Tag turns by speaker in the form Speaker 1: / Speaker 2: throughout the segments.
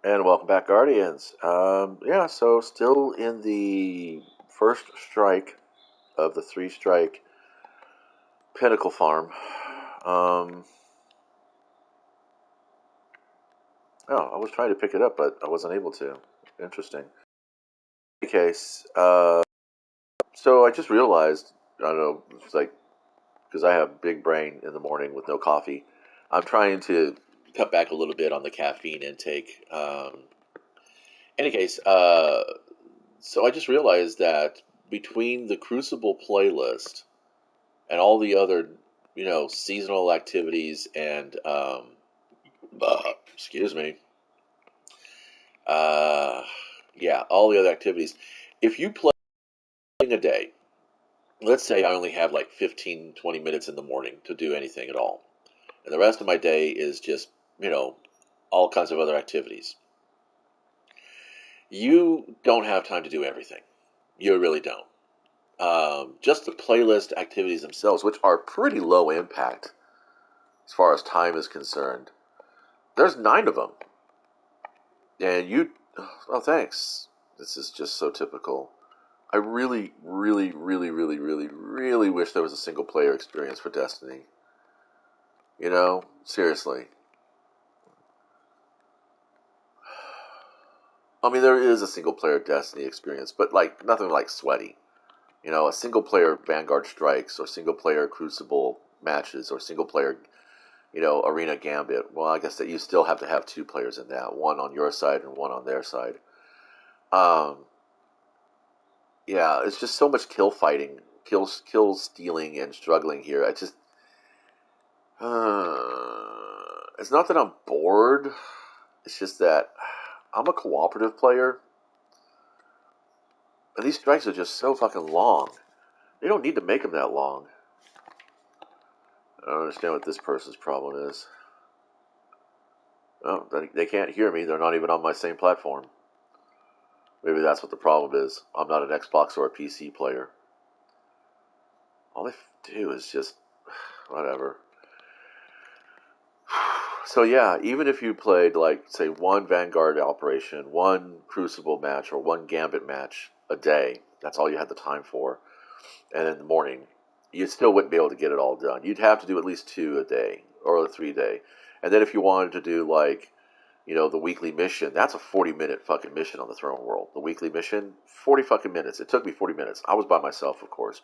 Speaker 1: And welcome back, Guardians. Yeah, so still in the first strike of the three strike Pinnacle Farm. Um, I was trying to pick it up, but I wasn't able to. Interesting. In any case, so I just realized, I don't know, it's like, because I have big brain in the morning with no coffee, I'm trying to cut back a little bit on the caffeine intake. Any case, so I just realized that between the Crucible playlist and all the other, seasonal activities and, excuse me, uh, yeah, all the other activities. If you play a day, let's say I only have like 15, 20 minutes in the morning to do anything at all, and the rest of my day is just, you know, all kinds of other activities. You don't have time to do everything. You really don't. Just the playlist activities themselves, which are pretty low impact as far as time is concerned. There's nine of them, and you. Oh, thanks. This is just so typical. I really, really, really, really, really, really wish there was a single player experience for Destiny. Seriously. I mean, there is a single player Destiny experience, but like nothing like sweaty. A single player Vanguard Strikes or single player Crucible matches or single player Arena Gambit. Well, I guess that you still have to have two players in that, one on your side and one on their side. Um, yeah, it's just so much kill fighting, kill stealing, and struggling here. It's not that I'm bored. It's just that I'm a cooperative player, and these strikes are just so fucking long. They don't need to make them that long. I don't understand what this person's problem is. Oh, they can't hear me. They're not even on my same platform. Maybe that's what the problem is. I'm not an Xbox or a PC player. All they do is just whatever. So yeah, even if you played like say one Vanguard operation, one Crucible match, or one Gambit match a day, that's all you had the time for, and in the morning, you still wouldn't be able to get it all done. You'd have to do at least two a day or a 3 day, and then if you wanted to do like the weekly mission, that's a 40-minute fucking mission on the Throne World. The weekly mission, 40 fucking minutes. It took me 40 minutes. I was by myself, of course,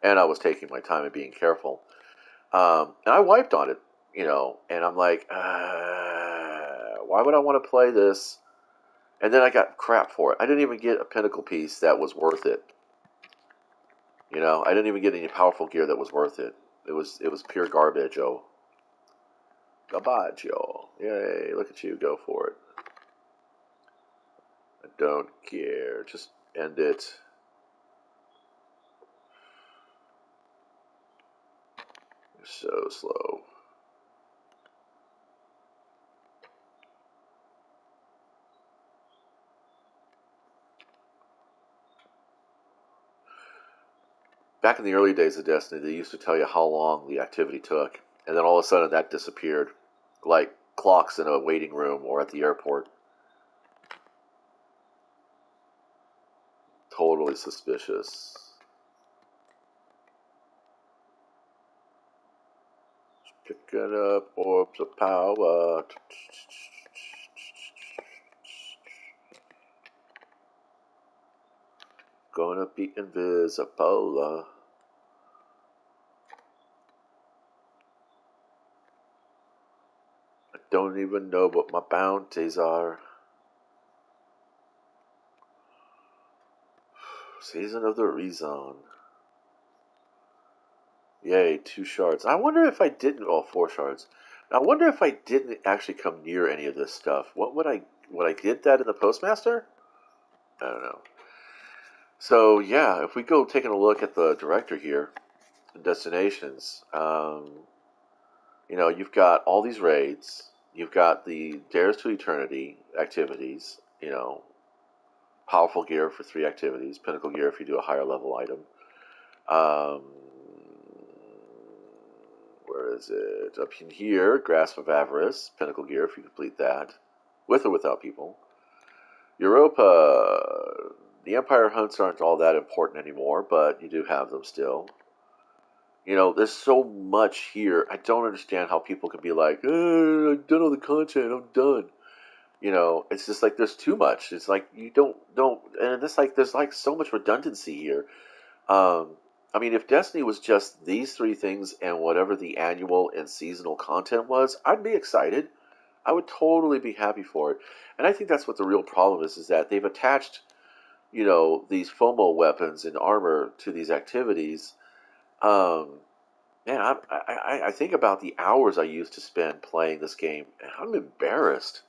Speaker 1: and I was taking my time and being careful. And I wiped on it, and I'm like, why would I want to play this? And then I got crap for it. I didn't even get a pinnacle piece that was worth it. I didn't even get any powerful gear that was worth it. It was pure garbage, oh. Garbage, oh. Yay, look at you, go for it. I don't care. Just end it. You're so slow. Back in the early days of Destiny, they used to tell you how long the activity took, and then all of a sudden that disappeared, like clocks in a waiting room or at the airport. Totally suspicious. Picking up orbs of power. Gonna be invisible. I don't even know what my bounties are. Season of the Rezon. Yay, 2 shards. I wonder if I didn't. Oh, 4 shards. I wonder if I didn't actually come near any of this stuff. What would I get that in the postmaster? I don't know. So yeah, if we go taking a look at the director here, destinations. You've got all these raids. You've got the Dares to Eternity activities. Powerful gear for 3 activities. Pinnacle gear if you do a higher level item. Um, where is it? Up in here, Grasp of Avarice, Pinnacle Gear if you complete that. with or without people. Europa, the Empire hunts aren't all that important anymore, but you do have them still. There's so much here. I don't understand how people can be like, I've done all the content, I'm done. It's just like there's too much. It's like you don't, and it's like there's like so much redundancy here. Um, I mean, if Destiny was just these three things and whatever the annual and seasonal content was, I'd be excited. I would totally be happy for it. And I think that's what the real problem is that they've attached, these FOMO weapons and armor to these activities. Um, Man, I think about the hours I used to spend playing this game, and I'm embarrassed.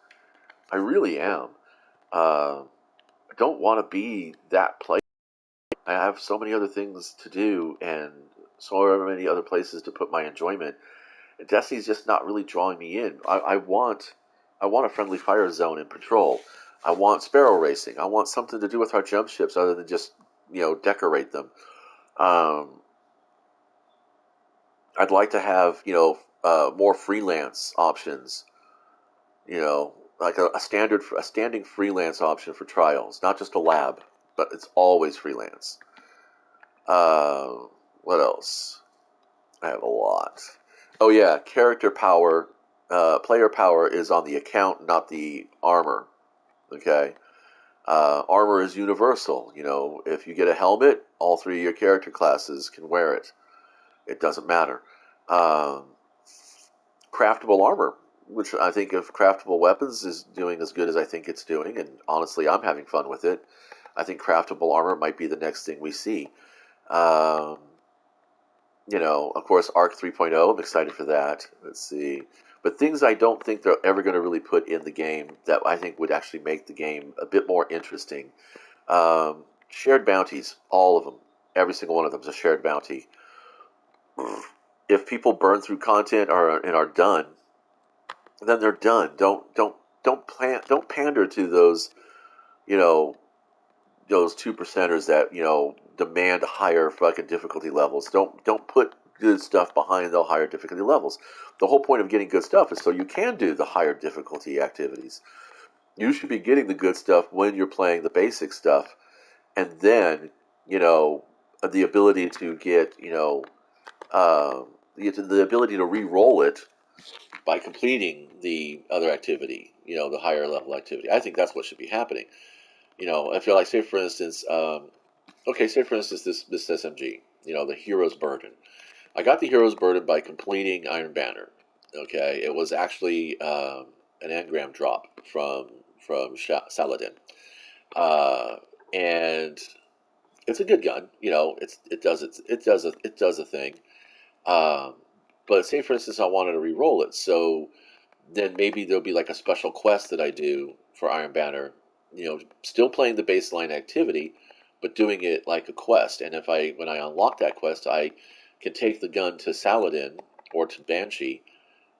Speaker 1: I really am. Uh, I don't want to be that player. I have so many other things to do and so many other places to put my enjoyment. And Destiny's just not really drawing me in. I want a friendly fire zone in Patrol. I want sparrow racing. I want something to do with our jump ships other than just decorate them. Um, I'd like to have more freelance options. Like a standing freelance option for trials, not just a lab, but it's always freelance. Uh, what else? I have a lot. Oh yeah, character power, player power is on the account, not the armor. Okay, armor is universal. If you get a helmet, all three of your character classes can wear it. It doesn't matter. Um, Craftable armor, which I think of craftable weapons is doing as good as I think it's doing, and honestly, I'm having fun with it. I think craftable armor might be the next thing we see. Um, of course, Arc 3.0, I'm excited for that. Let's see. But things I don't think they're ever going to really put in the game that I think would actually make the game a bit more interesting. Shared bounties, all of them. Every single one of them is a shared bounty. If people burn through content and are done, then they're done. Don't pander to you know those 2%ers that demand higher fucking difficulty levels. Don't put good stuff behind the higher difficulty levels. The whole point of getting good stuff is so you can do the higher difficulty activities. You should be getting the good stuff when you're playing the basic stuff, and then you know the ability to get the ability to re-roll it by completing the other activity, the higher level activity. I think that's what should be happening. I feel like, say for instance, say for instance this SMG, the Hero's Burden. I got the Hero's Burden by completing Iron Banner. Okay, it was actually an engram drop from Saladin, and it's a good gun. It does a thing. Um, but say for instance, I wanted to re-roll it, so then maybe there'll be like a special quest that I do for Iron Banner, still playing the baseline activity, but doing it like a quest. And when I unlock that quest, I can take the gun to Saladin or to Banshee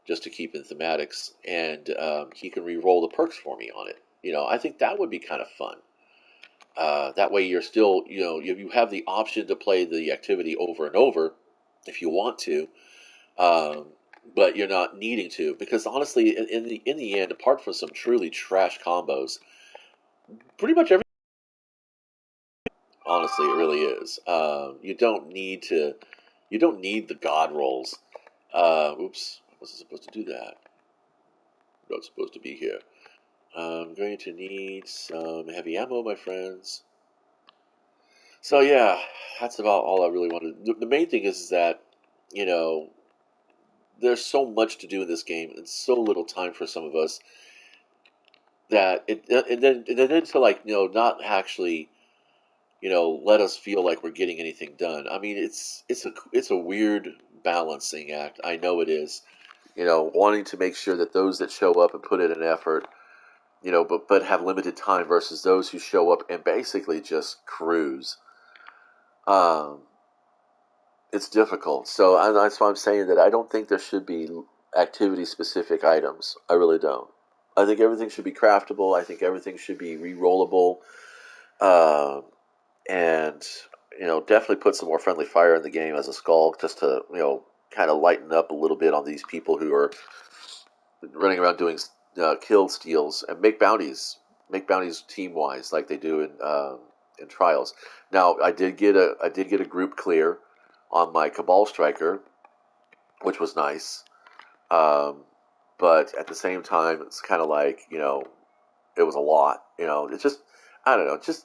Speaker 1: just to keep in thematics, and he can re-roll the perks for me on it. I think that would be kind of fun. That way, you're still, you have the option to play the activity over and over if you want to, um, but you're not needing to because honestly, in the end, apart from some truly trash combos, pretty much every honestly it really is. You don't need the god rolls. Oops, I wasn't supposed to do that. I'm not supposed to be here. I'm going to need some heavy ammo, my friends. So yeah, that's about all I really wanted. The main thing is that you know there's so much to do in this game and so little time for some of us that and then to like not actually let us feel like we're getting anything done. I mean, it's a weird balancing act. I know it is. Wanting to make sure that those that show up and put in an effort, but have limited time versus those who show up and basically just cruise. Um, it's difficult. So that's why I'm saying that I don't think there should be activity specific items. I really don't. I think everything should be craftable. I think everything should be re-rollable. Um, and definitely put some more friendly fire in the game as a skull, just to kind of lighten up a little bit on these people who are running around doing kill steals and make bounties team wise like they do in trials. Now I did get a group clear on my Cabal Striker, which was nice. Um, but at the same time, it's kind of like, it was a lot. It's just, I don't know. Just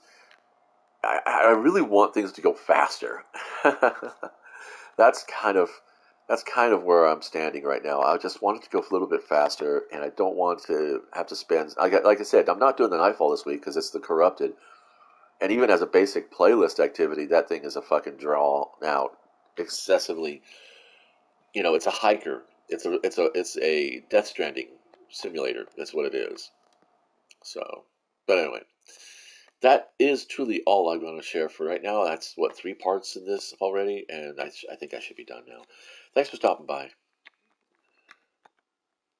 Speaker 1: I really want things to go faster. that's kind of that's kind of where I'm standing right now. I just want it to go a little bit faster, and I don't want to have to spend. Like I said, I'm not doing the Nightfall this week because it's the Corrupted, and even as a basic playlist activity, that thing is a fucking draw out excessively. It's a hiker. It's a Death Stranding simulator. That's what it is. So, but anyway, that is truly all I'm going to share for right now. That's what 3 parts in this already, and I think I should be done now. Thanks for stopping by.